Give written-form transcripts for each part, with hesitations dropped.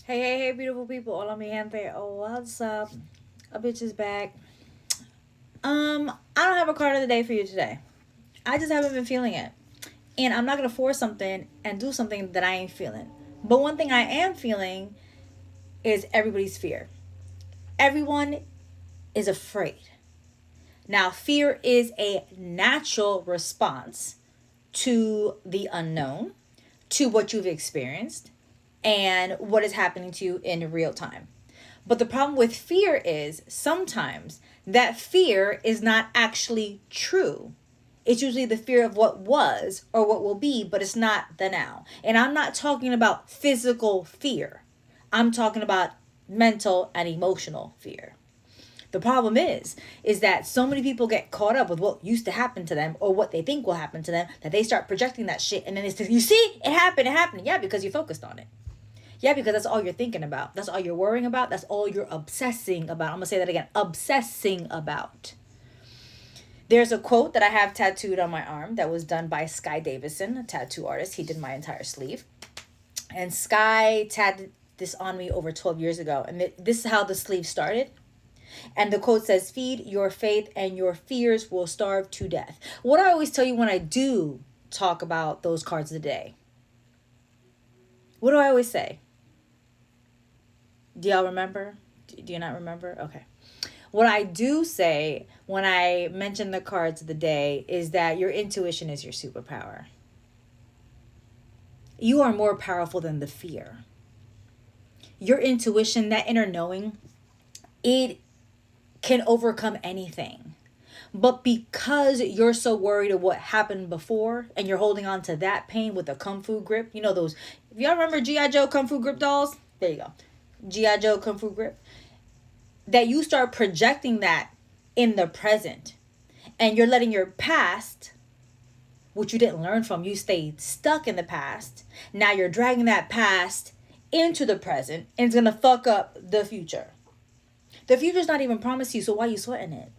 Hey, beautiful people. Hola, mi gente. Oh, what's up? A bitch is back. I don't have a card of the day for you today. I just haven't been feeling it. And I'm not going to force something and do something that I ain't feeling. But one thing I am feeling is everybody's fear. Everyone is afraid. Now, fear is a natural response to the unknown, to what you've experienced, and what is happening to you in real time. But the problem with fear is sometimes that fear is not actually true. It's usually the fear of what was or what will be, but it's not the now. And I'm not talking about physical fear, I'm talking about mental and emotional fear. The problem is that so many people get caught up with what used to happen to them or what they think will happen to them that they start projecting that shit, and then it's you see it happened. Yeah, because you focused on it. Yeah, because that's all you're thinking about. That's all you're worrying about. That's all you're obsessing about. I'm going to say that again. Obsessing about. There's a quote that I have tattooed on my arm that was done by Sky Davison, a tattoo artist. He did my entire sleeve. And Sky tattooed this on me over 12 years ago. And this is how the sleeve started. And the quote says, "Feed your faith and your fears will starve to death." What I always tell you when I do talk about those cards of the day, what do I always say? Do y'all remember? Do you not remember? Okay. What I do say when I mention the cards of the day is that your intuition is your superpower. You are more powerful than the fear. Your intuition, that inner knowing, it can overcome anything. But because you're so worried of what happened before and you're holding on to that pain with a kung fu grip, you know those, if y'all remember G.I. Joe kung fu grip dolls, there you go. G.I. Joe kung fu grip. That you start projecting that in the present. And you're letting your past, which you didn't learn from, you stayed stuck in the past. Now you're dragging that past into the present, and it's going to fuck up the future. The future's not even promised to you, so why are you sweating it?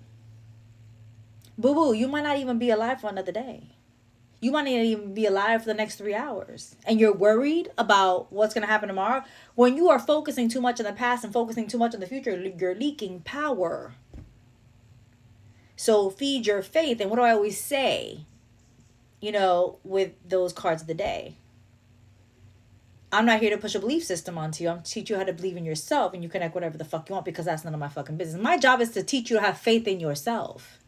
Boo-boo, you might not even be alive for another day. You might not even be alive for the next 3 hours. And you're worried about what's going to happen tomorrow. When you are focusing too much on the past and focusing too much on the future, you're leaking power. So feed your faith. And what do I always say, with those cards of the day? I'm not here to push a belief system onto you. I'm to teach you how to believe in yourself, and you connect whatever the fuck you want, because that's none of my fucking business. My job is to teach you to have faith in yourself.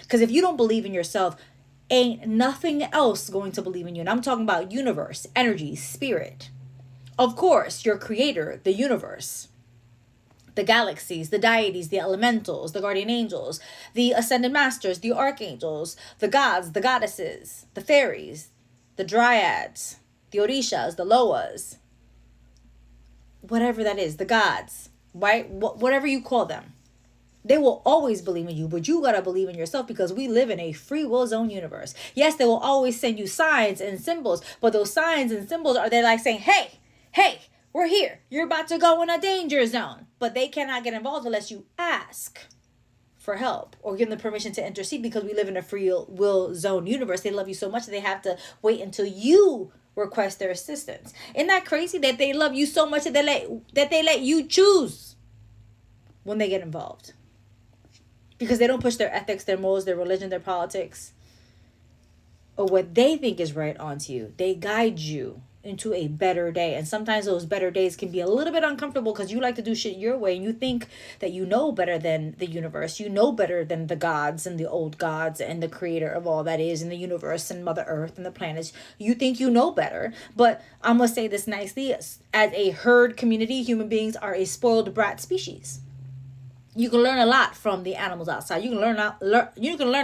Because if you don't believe in yourself, ain't nothing else going to believe in you. And I'm talking about universe, energy, spirit. Of course, your creator, the universe, the galaxies, the deities, the elementals, the guardian angels, the ascended masters, the archangels, the gods, the goddesses, the fairies, the dryads, the orishas, the loas, whatever that is, the gods, right? Whatever you call them. They will always believe in you, but you gotta believe in yourself, because we live in a free will zone universe. Yes, they will always send you signs and symbols, but those signs and symbols are they like saying, hey, we're here. You're about to go in a danger zone. But they cannot get involved unless you ask for help or give them permission to intercede, because we live in a free will zone universe. They love you so much that they have to wait until you request their assistance. Isn't that crazy that they love you so much that they let you choose when they get involved? Because they don't push their ethics, their morals, their religion, their politics, or what they think is right onto you. They guide you into a better day. And sometimes those better days can be a little bit uncomfortable, because you like to do shit your way, and you think that you know better than the universe. You know better than the gods and the old gods and the creator of all that is in the universe and Mother Earth and the planets. You think you know better. But I'm going to say this nicely. As a herd community, human beings are a spoiled brat species. You can learn a lot from the animals outside. You can learn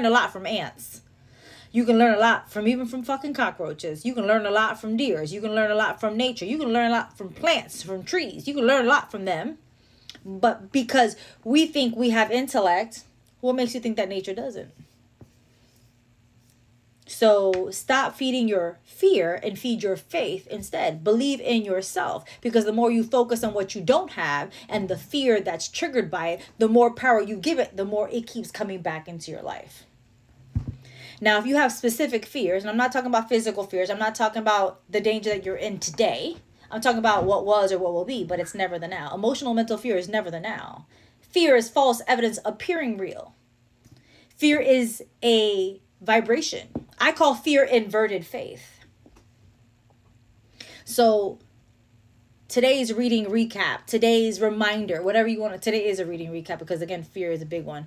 a lot from ants. You can learn a lot from fucking cockroaches. You can learn a lot from deers. You can learn a lot from nature. You can learn a lot from plants, from trees. You can learn a lot from them. But because we think we have intellect, what makes you think that nature doesn't? So stop feeding your fear and feed your faith instead. Believe in yourself, because the more you focus on what you don't have and the fear that's triggered by it, the more power you give it, the more it keeps coming back into your life. Now, if you have specific fears, and I'm not talking about physical fears, I'm not talking about the danger that you're in today. I'm talking about what was or what will be, but it's never the now. Emotional mental fear is never the now. Fear is false evidence appearing real. Fear is a vibration. I call fear inverted faith. So today's reading recap, today's reminder, whatever you want to, today is a reading recap because again, fear is a big one.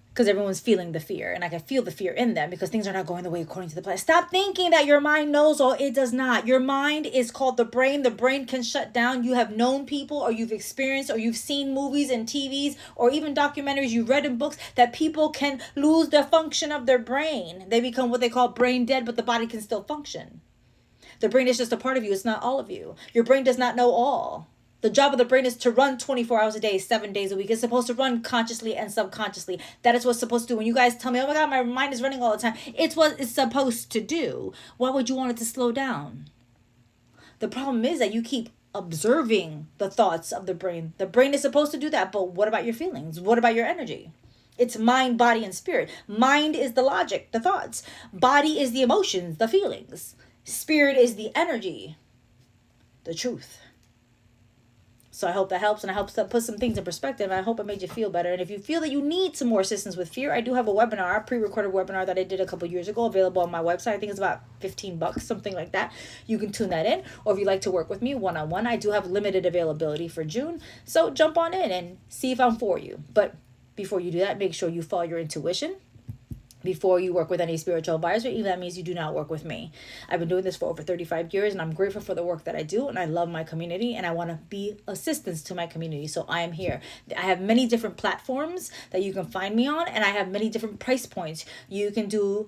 Because everyone's feeling the fear, and I can feel the fear in them because things are not going the way according to the plan. Stop thinking that your mind knows all. It does not. Your mind is called the brain. The brain can shut down. You have known people, or you've experienced, or you've seen movies and TVs, or even documentaries you've read in books that people can lose the function of their brain. They become what they call brain dead, but the body can still function. The brain is just a part of you. It's not all of you. Your brain does not know all. The job of the brain is to run 24 hours a day, 7 days a week. It's supposed to run consciously and subconsciously. That is what's supposed to do. When you guys tell me, oh my God, my mind is running all the time. It's what it's supposed to do. Why would you want it to slow down? The problem is that you keep observing the thoughts of the brain. The brain is supposed to do that, but what about your feelings? What about your energy? It's mind, body, and spirit. Mind is the logic, the thoughts. Body is the emotions, the feelings. Spirit is the energy, the truth. So I hope that helps, and I hope that put some things in perspective. I hope it made you feel better. And if you feel that you need some more assistance with fear, I do have a webinar, a pre-recorded webinar that I did a couple years ago, available on my website. I think it's about $15, something like that. You can tune that in. Or if you'd like to work with me one-on-one, I do have limited availability for June. So jump on in and see if I'm for you. But before you do that, make sure you follow your intuition before you work with any spiritual advisor. Even that means you do not work with me. I've been doing this for over 35 years, and I'm grateful for the work that I do, and I love my community, and I want to be assistance to my community. So I am here. I have many different platforms that you can find me on, and I have many different price points. You can do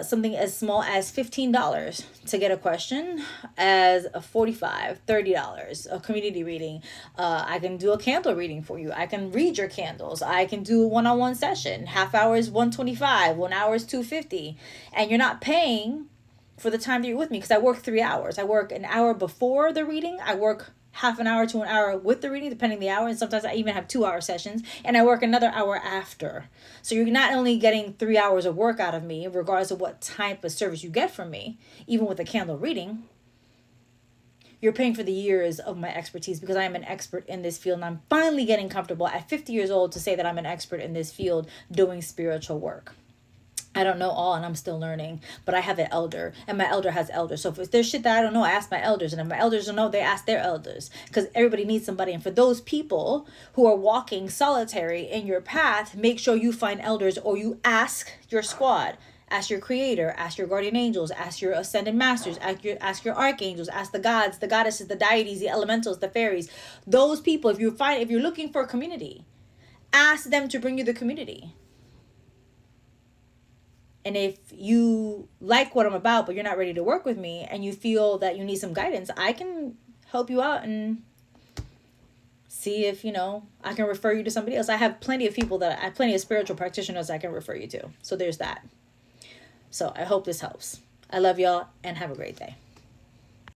something as small as $15 to get a question, as a $45, $30, a community reading. I can do a candle reading for you. I can read your candles. I can do a one-on-one session. Half hour is $125, 1 hour is $250, and you're not paying for the time that you're with me because I work 3 hours. I work an hour before the reading. I work half an hour to an hour with the reading, depending the hour. And sometimes I even have 2 hour sessions, and I work another hour after. So you're not only getting 3 hours of work out of me, regardless of what type of service you get from me, even with a candle reading, you're paying for the years of my expertise because I am an expert in this field. And I'm finally getting comfortable at 50 years old to say that I'm an expert in this field doing spiritual work. I don't know all, and I'm still learning, but I have an elder, and my elder has elders. So if there's shit that I don't know, I ask my elders, and if my elders don't know, they ask their elders, because everybody needs somebody. And for those people who are walking solitary in your path, make sure you find elders, or you ask your squad. Ask your creator, ask your guardian angels, ask your ascended masters, ask your archangels, ask the gods, the goddesses, the deities, the elementals, the fairies. Those people, if you're looking for a community, ask them to bring you the community. And if you like what I'm about, but you're not ready to work with me, and you feel that you need some guidance, I can help you out and see if, I can refer you to somebody else. I have plenty of plenty of spiritual practitioners I can refer you to. So there's that. So I hope this helps. I love y'all, and have a great day.